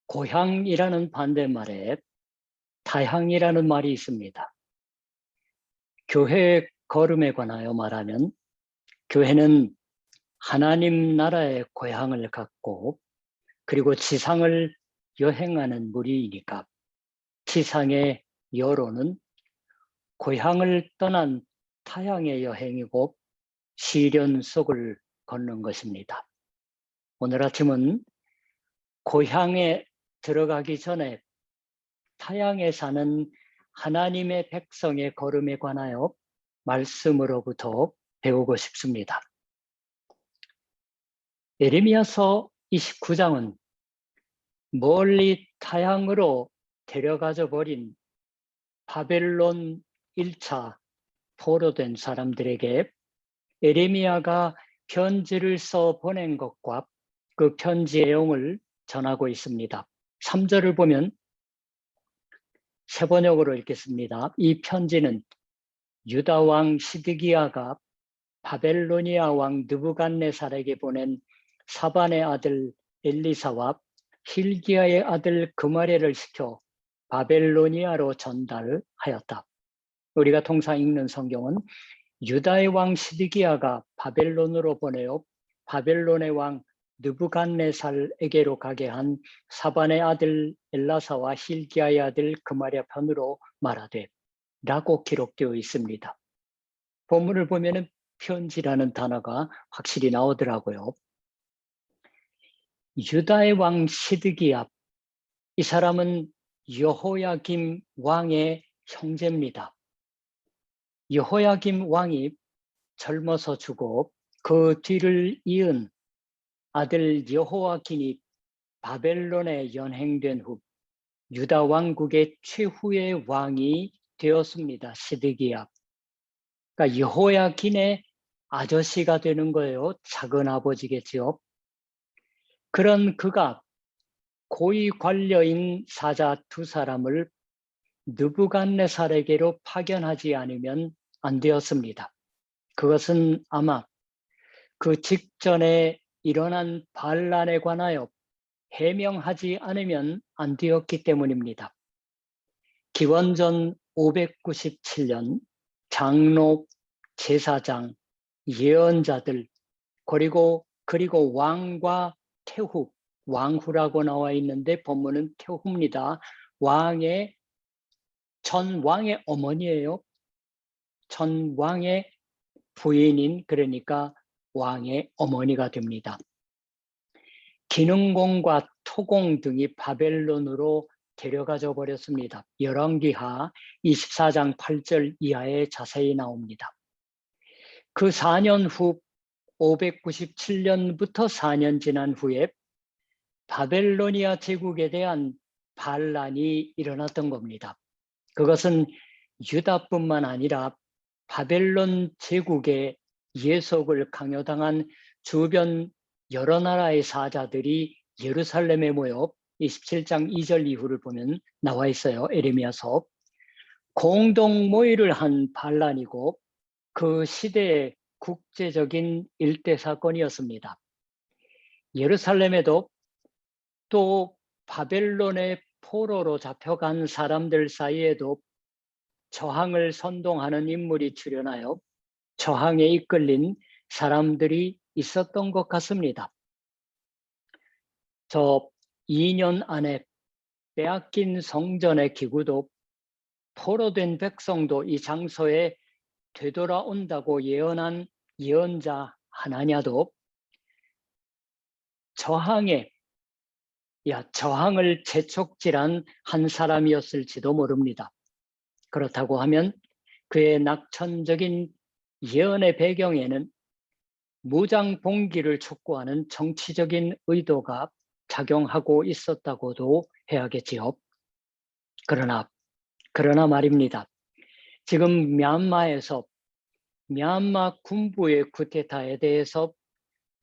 고향이라는 반대말에 타향이라는 말이 있습니다. 교회 걸음에 관하여 말하면 교회는 하나님 나라의 고향을 갖고 그리고 지상을 여행하는 무리이니까 지상의 여로는 고향을 떠난 타향의 여행이고 시련 속을 걷는 것입니다. 오늘 아침은 고향에 들어가기 전에 타향에 사는 하나님의 백성의 걸음에 관하여 말씀으로부터 배우고 싶습니다. 예레미야서 29장은 멀리 타향으로 데려가져 버린 바벨론 1차 포로된 사람들에게 예레미야가 편지를 써 보낸 것과 그 편지 내용을 전하고 있습니다. 3절을 보면 새 번역으로 읽겠습니다. 이 편지는 유다 왕 시드기야가 바벨로니아 왕 느부갓네살에게 보낸 사반의 아들 엘리사와 힐기야의 아들 그마레를 시켜 바벨로니아로 전달하였다. 우리가 통상 읽는 성경은 유다의 왕 시드기야가 바벨론으로 보내어 바벨론의 왕 느부갓네살에게로 가게 한 사반의 아들 엘라사와 힐기야의 아들 그마랴 편으로 말하되 라고 기록되어 있습니다. 본문을 보면은 편지라는 단어가 확실히 나오더라고요. 유다의 왕 시드기야, 이 사람은 여호야김 왕의 형제입니다. 여호야김 왕이 젊어서 죽고 그 뒤를 이은 아들 여호야김이 바벨론에 연행된 후 유다 왕국의 최후의 왕이 되었습니다. 시드기야. 그러니까 여호야김의 아저씨가 되는 거예요. 작은 아버지겠지요. 그런 그가 고위 관료인 사자 두 사람을 느부갓네살에게로 파견하지 않으면 안 되었습니다. 그것은 아마 그 직전에 일어난 반란에 관하여 해명하지 않으면 안 되었기 때문입니다. 기원전 597년 장로, 제사장, 예언자들 그리고 왕과 태후, 왕후라고 나와 있는데 본문은 태후입니다. 전 왕의 어머니예요. 전 왕의 부인인, 그러니까 왕의 어머니가 됩니다. 기능공과 토공 등이 바벨론으로 데려가져 버렸습니다. 열왕기하 24장 8절 이하에 자세히 나옵니다. 그 4년 후 597년부터 4년 지난 후에 바벨로니아 제국에 대한 반란이 일어났던 겁니다. 그것은 유다뿐만 아니라 바벨론 제국의 예속을 강요당한 주변 여러 나라의 사자들이 예루살렘에 모여 27장 2절 이후를 보면 나와 있어요. 예레미야서. 공동 모의를 한 반란이고 그 시대의 국제적인 일대 사건이었습니다. 예루살렘에도 또 바벨론의 포로로 잡혀간 사람들 사이에도 저항을 선동하는 인물이 출현하여 저항에 이끌린 사람들이 있었던 것 같습니다. 저 2년 안에 빼앗긴 성전의 기구도 포로된 백성도 이 장소에 되돌아온다고 예언한 예언자 하나냐도 저항을 재촉질한 한 사람이었을지도 모릅니다. 그렇다고 하면 그의 낙천적인 예언의 배경에는 무장 봉기를 촉구하는 정치적인 의도가 작용하고 있었다고도 해야겠지요. 그러나 말입니다. 지금 미얀마에서 미얀마 군부의 쿠데타에 대해서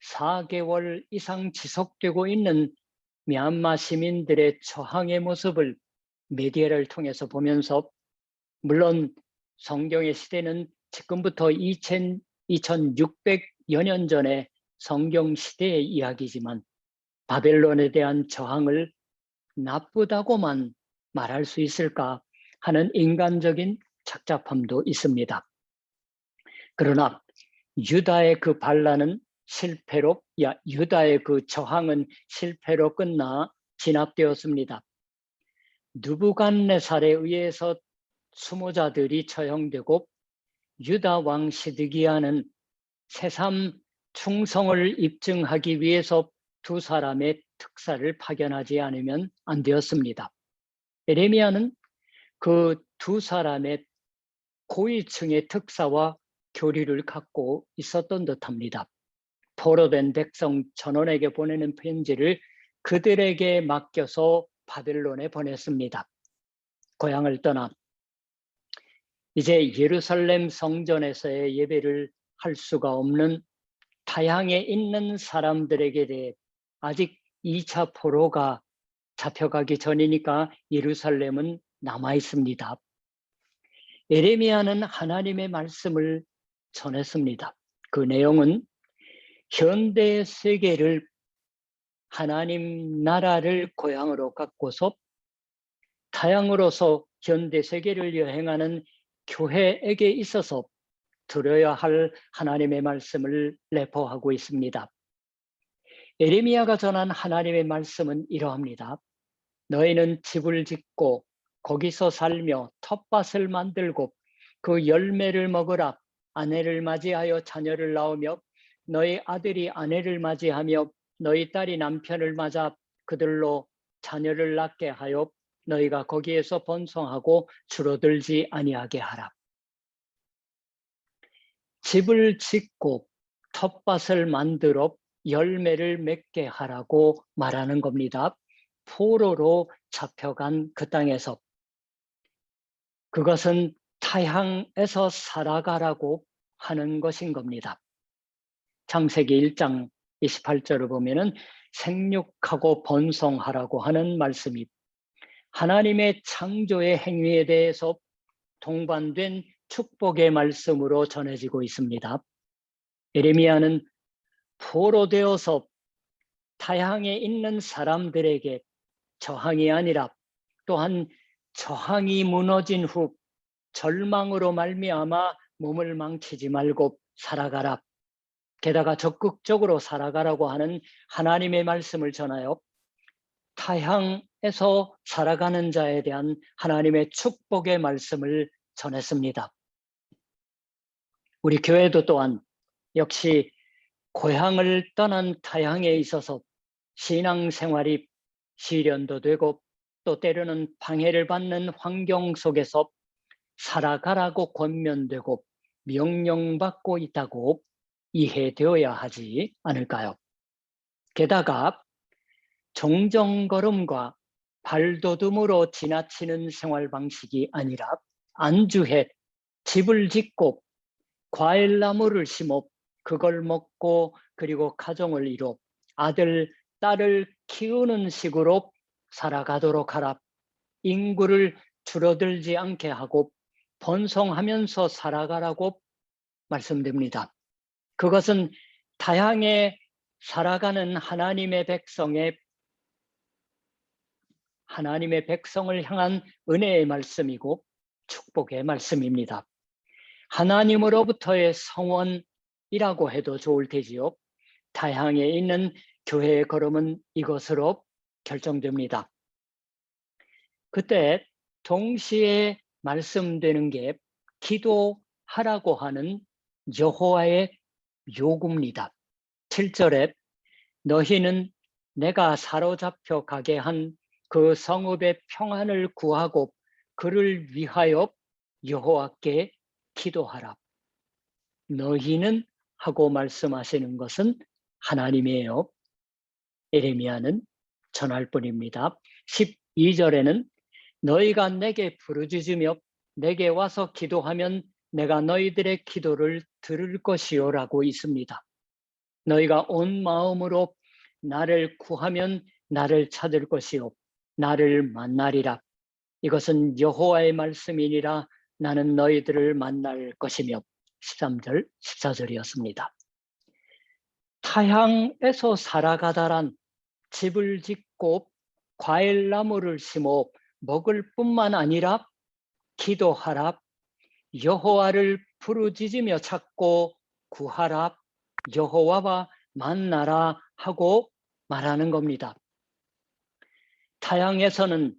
4개월 이상 지속되고 있는 미얀마 시민들의 저항의 모습을 미디어를 통해서 보면서 물론 성경의 시대는 지금부터 2600여 년 전의 성경 시대의 이야기지만 바벨론에 대한 저항을 나쁘다고만 말할 수 있을까 하는 인간적인 착잡함도 있습니다. 그러나 유다의 그 반란은 실패로, 유다의 그 저항은 실패로 끝나 진압되었습니다. 느부갓네살에 의해서 수모자들이 처형되고 유다 왕 시드기야는 새삼 충성을 입증하기 위해서 두 사람의 특사를 파견하지 않으면 안 되었습니다. 예레미야는 그 두 사람의 고위층의 특사와 교류를 갖고 있었던 듯합니다. 포로된 백성 전원에게 보내는 편지를 그들에게 맡겨서 바벨론에 보냈습니다. 고향을 떠나 이제 예루살렘 성전에서의 예배를 할 수가 없는 타향에 있는 사람들에게 대해 아직 2차 포로가 잡혀가기 전이니까 예루살렘은 남아 있습니다. 예레미야는 하나님의 말씀을 전했습니다. 그 내용은 현대 세계를 하나님 나라를 고향으로 갖고서 타향으로서 현대 세계를 여행하는 교회에게 있어서 들어야 할 하나님의 말씀을 내포하고 있습니다. 예레미야가 전한 하나님의 말씀은 이러합니다. 너희는 집을 짓고 거기서 살며 텃밭을 만들고 그 열매를 먹으라. 아내를 맞이하여 자녀를 낳으며 너희 아들이 아내를 맞이하며 너희 딸이 남편을 맞아 그들로 자녀를 낳게 하여 너희가 거기에서 번성하고 줄어들지 아니하게 하라. 집을 짓고 텃밭을 만들어 열매를 맺게 하라고 말하는 겁니다. 포로로 잡혀간 그 땅에서. 그것은 타향에서 살아가라고 하는 것인 겁니다. 창세기 1장 28절을 보면은 생육하고 번성하라고 하는 말씀이 하나님의 창조의 행위에 대해서 동반된 축복의 말씀으로 전해지고 있습니다. 예레미야는 포로되어서 타향에 있는 사람들에게 저항이 아니라 또한 저항이 무너진 후 절망으로 말미암아 몸을 망치지 말고 살아가라. 게다가 적극적으로 살아가라고 하는 하나님의 말씀을 전하여 타향에서 살아가는 자에 대한 하나님의 축복의 말씀을 전했습니다. 우리 교회도 또한 역시 고향을 떠난 타향에 있어서 신앙생활이 시련도 되고 또 때로는 방해를 받는 환경 속에서 살아가라고 권면되고 명령받고 있다고 이해되어야 하지 않을까요? 게다가 정정걸음과 발돋움으로 지나치는 생활 방식이 아니라 안주해 집을 짓고 과일나무를 심어 그걸 먹고 그리고 가정을 이뤄 아들, 딸을 키우는 식으로 살아가도록 하라. 인구를 줄어들지 않게 하고 번성하면서 살아가라고 말씀됩니다. 그것은 다양하게 살아가는 하나님의 백성을 향한 은혜의 말씀이고 축복의 말씀입니다. 하나님으로부터의 성원이라고 해도 좋을 테지요. 타향에 있는 교회의 걸음은 이것으로 결정됩니다. 그때 동시에 말씀되는 게 기도하라고 하는 여호와의 요구입니다. 7절에 너희는 내가 사로잡혀 가게 한 그 성읍의 평안을 구하고 그를 위하여 여호와께 기도하라. 너희는 하고 말씀하시는 것은 하나님이에요. 예레미야는 전할 뿐입니다. 12절에는 너희가 내게 부르짖으며 내게 와서 기도하면 내가 너희들의 기도를 들을 것이요라고 있습니다. 너희가 온 마음으로 나를 구하면 나를 찾을 것이요 나를 만나리라. 이것은 여호와의 말씀이니라. 나는 너희들을 만날 것이며 13절, 14절이었습니다. 타향에서 살아가다란 집을 짓고 과일나무를 심어 먹을 뿐만 아니라 기도하라, 여호와를 부르짖으며 찾고 구하라, 여호와와 만나라 하고 말하는 겁니다. 타향에서는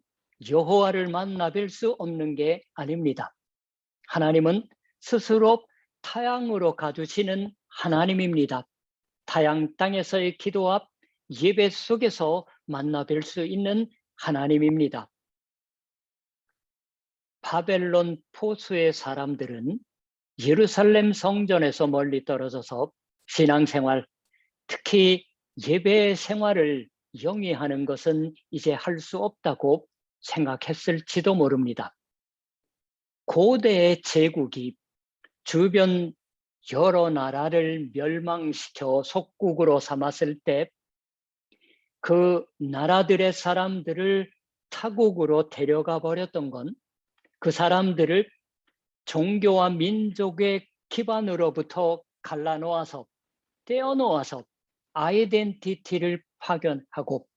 여호와를 만나 뵐 수 없는 게 아닙니다. 하나님은 스스로 타향으로 가주시는 하나님입니다. 타향 땅에서의 기도 앞 예배 속에서 만나 뵐 수 있는 하나님입니다. 바벨론 포수의 사람들은 예루살렘 성전에서 멀리 떨어져서 신앙생활, 특히 예배 생활을 영위하는 것은 이제 할 수 없다고 생각했을지도 모릅니다. 고대의 제국이 주변 여러 나라를 멸망시켜 속국으로 삼았을 때 그 나라들의 사람들을 타국으로 데려가 버렸던 건 그 사람들을 종교와 민족의 기반으로부터 갈라놓아서 떼어놓아서 아이덴티티를 파견하고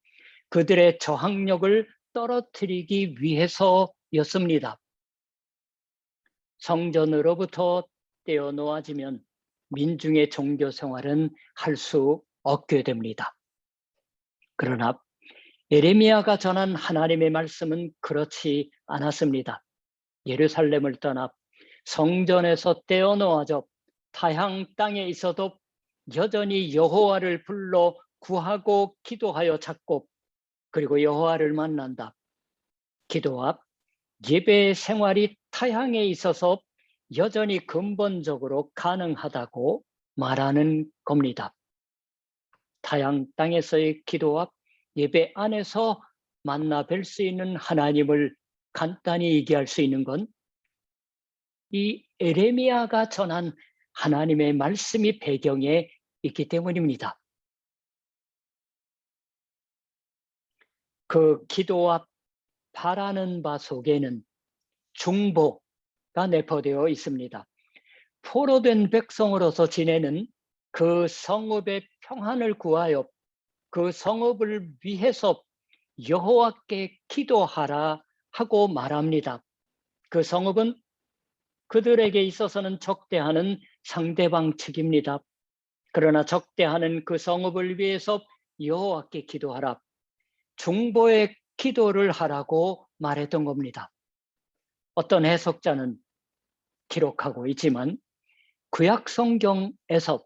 그들의 저항력을 떨어뜨리기 위해서였습니다. 성전으로부터 떼어놓아지면 민중의 종교 생활은 할 수 없게 됩니다. 그러나 예레미야가 전한 하나님의 말씀은 그렇지 않았습니다. 예루살렘을 떠나 성전에서 떼어놓아져 타향 땅에 있어도 여전히 여호와를 불러 구하고 기도하여 찾고 그리고 여호와를 만난다. 기도와 예배 생활이 타향에 있어서 여전히 근본적으로 가능하다고 말하는 겁니다. 타향 땅에서의 기도와 예배 안에서 만나 뵐 수 있는 하나님을 간단히 얘기할 수 있는 건 이 에레미야가 전한 하나님의 말씀이 배경에 있기 때문입니다. 그 기도와 바라는 바 속에는 중보가 내포되어 있습니다. 포로된 백성으로서 지내는 그 성읍의 평안을 구하여 그 성읍을 위해서 여호와께 기도하라 하고 말합니다. 그 성읍은 그들에게 있어서는 적대하는 상대방 측입니다. 그러나 적대하는 그 성읍을 위해서 여호와께 기도하라. 중보의 기도를 하라고 말했던 겁니다. 어떤 해석자는 기록하고 있지만 구약 성경에서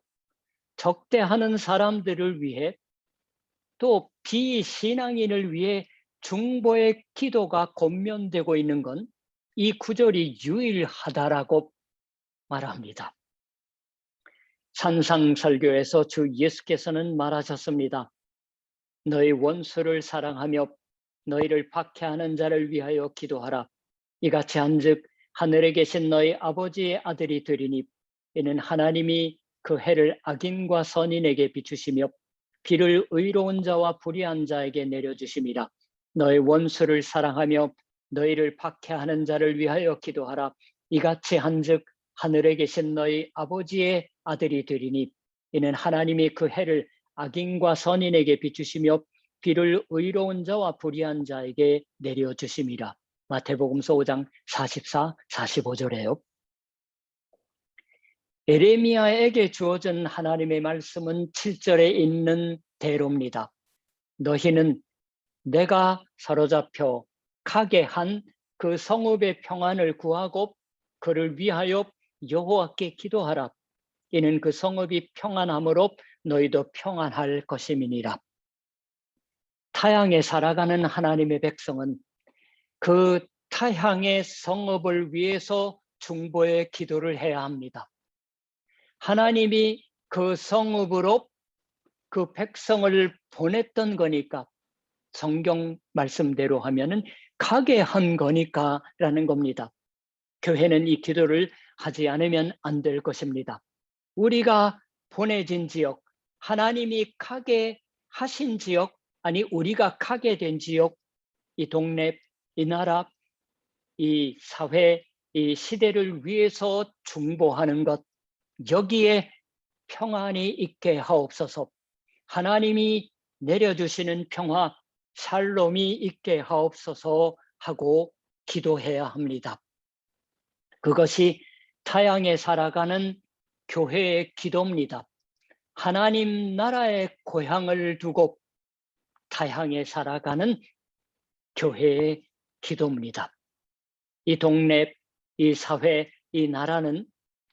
적대하는 사람들을 위해 또 비신앙인을 위해 중보의 기도가 권면되고 있는 건 이 구절이 유일하다라고 말합니다. 산상설교에서 주 예수께서는 말하셨습니다. 너희 원수를 사랑하며 너희를 박해하는 자를 위하여 기도하라. 이같이 한즉 하늘에 계신 너희 아버지의 아들이 되리니 이는 하나님이 그 해를 악인과 선인에게 비추시며 비를 의로운 자와 불의한 자에게 내려주심이라. 너희 원수를 사랑하며 너희를 박해하는 자를 위하여 기도하라. 이같이 한즉 하늘에 계신 너희 아버지의 아들이 되리니 이는 하나님이 그 해를 악인과 선인에게 비추시며 비를 의로운 자와 불의한 자에게 내려주심이라. 마태복음서 5장 44, 45절에요. 에레미야에게 주어진 하나님의 말씀은 7절에 있는 대로입니다. 너희는 내가 사로잡혀 가게 한 그 성읍의 평안을 구하고 그를 위하여 여호와께 기도하라. 이는 그 성읍이 평안함으로 너희도 평안할 것임이니라. 타향에 살아가는 하나님의 백성은 그 타향의 성읍을 위해서 중보의 기도를 해야 합니다. 하나님이 그 성읍으로 그 백성을 보냈던 거니까 성경 말씀대로 하면은 가게 한 거니까라는 겁니다. 교회는 이 기도를 하지 않으면 안 될 것입니다. 우리가 보내진 지역, 하나님이 가게 하신 지역, 아니 우리가 가게 된 지역, 이 동네, 이 나라, 이 사회, 이 시대를 위해서 중보하는 것, 여기에 평안이 있게 하옵소서. 하나님이 내려주시는 평화, 샬롬이 있게 하옵소서 하고 기도해야 합니다. 그것이 타향에 살아가는 교회의 기도입니다. 하나님 나라의 고향을 두고 타향에 살아가는 교회의 기도입니다. 이 동네, 이 사회, 이 나라는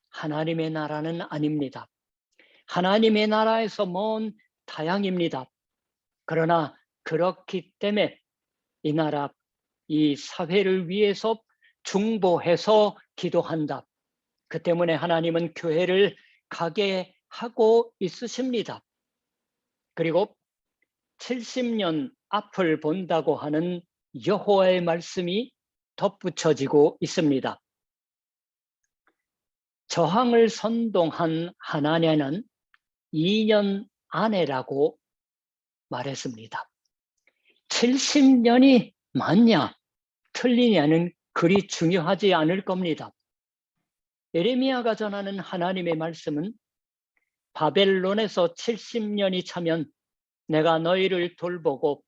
하나님의 나라는 아닙니다. 하나님의 나라에서 먼 타향입니다. 그러나 그렇기 때문에 이 나라, 이 사회를 위해서 중보해서 기도한다. 그 때문에 하나님은 교회를 가게 하고 있으십니다. 그리고 70년 앞을 본다고 하는 여호와의 말씀이 덧붙여지고 있습니다. 저항을 선동한 하나냐는 2년 안에라고 말했습니다. 70년이 맞냐 틀리냐는 그리 중요하지 않을 겁니다. 예레미야가 전하는 하나님의 말씀은 바벨론에서 70년이 차면 내가 너희를 돌보고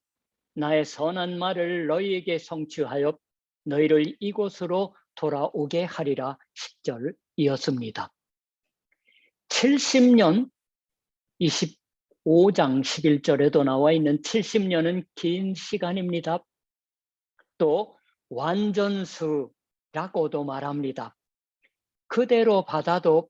나의 선한 말을 너희에게 성취하여 너희를 이곳으로 돌아오게 하리라 10절이었습니다. 70년 25장 11절에도 나와 있는 70년은 긴 시간입니다. 또 완전수라고도 말합니다. 그대로 받아도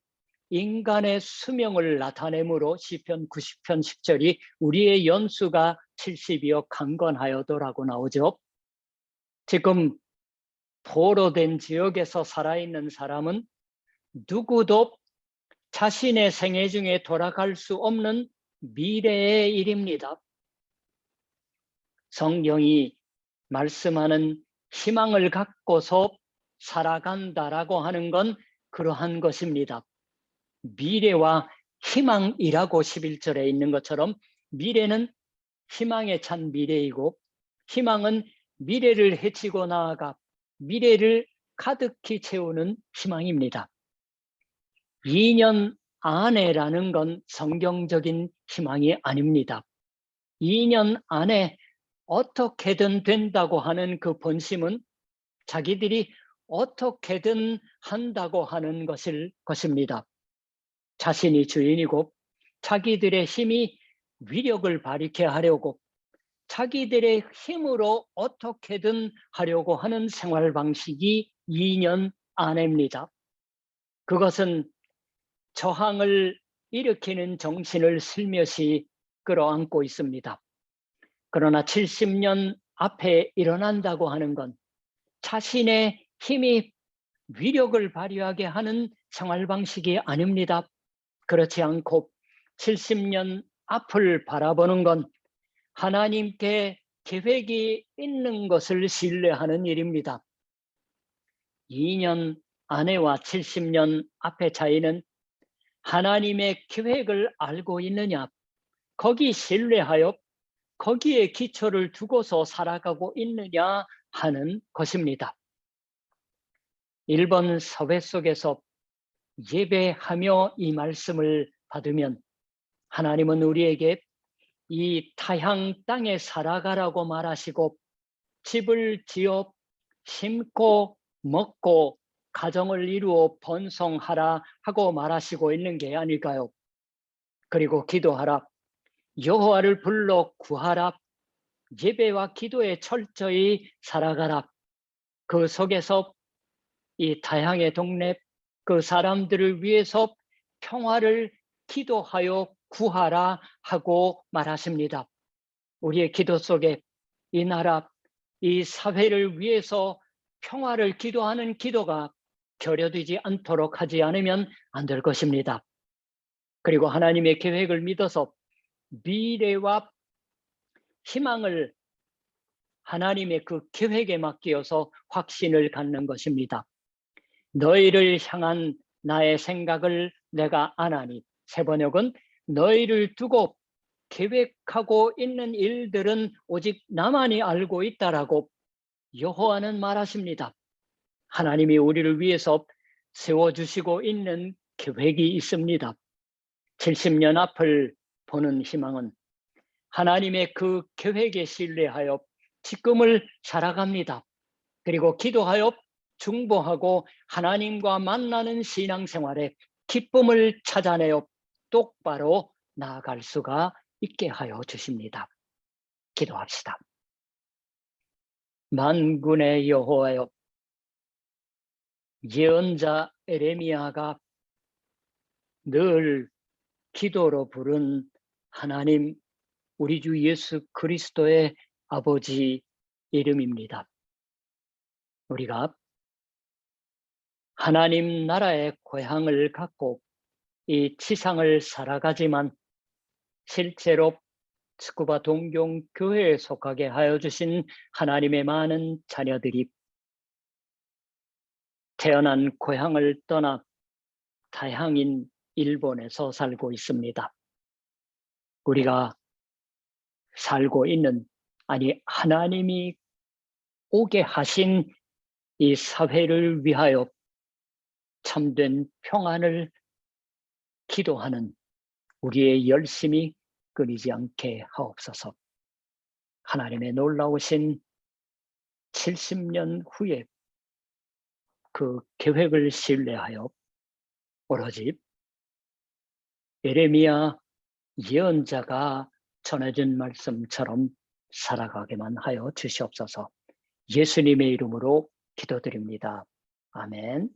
인간의 수명을 나타내므로 시편 90편 10절이 우리의 연수가 70이여 강건하여도라고 나오죠. 지금 포로된 지역에서 살아있는 사람은 누구도 자신의 생애 중에 돌아갈 수 없는 미래의 일입니다. 성경이 말씀하는 희망을 갖고서 살아간다라고 하는 건 그러한 것입니다. 미래와 희망이라고 11절에 있는 것처럼 미래는 희망에 찬 미래이고 희망은 미래를 헤치고 나아가 미래를 가득히 채우는 희망입니다. 2년 안에라는 건 성경적인 희망이 아닙니다. 2년 안에 어떻게든 된다고 하는 그 본심은 자기들이 어떻게든 한다고 하는 것입니다. 자신이 주인이고 자기들의 힘이 위력을 발휘케 하려고 자기들의 힘으로 어떻게든 하려고 하는 생활 방식이 2년 안에입니다. 그것은 저항을 일으키는 정신을 슬며시 끌어안고 있습니다. 그러나 70년 앞에 일어난다고 하는 건 자신의 힘이 위력을 발휘하게 하는 생활 방식이 아닙니다. 그렇지 않고 70년 앞을 바라보는 건 하나님께 계획이 있는 것을 신뢰하는 일입니다. 2년 안에와 70년 앞의 차이는 하나님의 계획을 알고 있느냐, 거기 신뢰하여 거기에 기초를 두고서 살아가고 있느냐 하는 것입니다. 일본 사회 속에서 예배하며 이 말씀을 받으면 하나님은 우리에게 이 타향 땅에 살아가라고 말하시고 집을 지어 심고 먹고 가정을 이루어 번성하라 하고 말하시고 있는 게 아닐까요? 그리고 기도하라, 여호와를 불러 구하라, 예배와 기도에 철저히 살아가라. 그 속에서 이 타향의 동네 그 사람들을 위해서 평화를 기도하여 구하라 하고 말하십니다. 우리의 기도 속에 이 나라, 이 사회를 위해서 평화를 기도하는 기도가 결여되지 않도록 하지 않으면 안 될 것입니다. 그리고 하나님의 계획을 믿어서 미래와 희망을 하나님의 그 계획에 맡기어서 확신을 갖는 것입니다. 너희를 향한 나의 생각을 내가 아나니, 세번역은 너희를 두고 계획하고 있는 일들은 오직 나만이 알고 있다라고 여호와는 말하십니다. 하나님이 우리를 위해서 세워주시고 있는 계획이 있습니다. 70년 앞을 보는 희망은 하나님의 그 계획에 신뢰하여 지금을 살아갑니다. 그리고 기도하여 중보하고 하나님과 만나는 신앙생활에 기쁨을 찾아내어 똑바로 나아갈 수가 있게 하여 주십니다. 기도합시다. 만군의 여호와여, 예언자 에레미야가 늘 기도로 부른 하나님, 우리 주 예수 그리스도의 아버지 이름입니다. 우리가 하나님 나라의 고향을 갖고 이 지상을 살아가지만 실제로 스쿠바 동경교회에 속하게 하여 주신 하나님의 많은 자녀들이 태어난 고향을 떠나 타향인 일본에서 살고 있습니다. 우리가 살고 있는, 아니 하나님이 오게 하신 이 사회를 위하여 참된 평안을 기도하는 우리의 열심이 끊이지 않게 하옵소서. 하나님의 놀라우신 70년 후에 그 계획을 신뢰하여 오로지 예레미야 예언자가 전해준 말씀처럼 살아가게만 하여 주시옵소서. 예수님의 이름으로 기도드립니다. 아멘.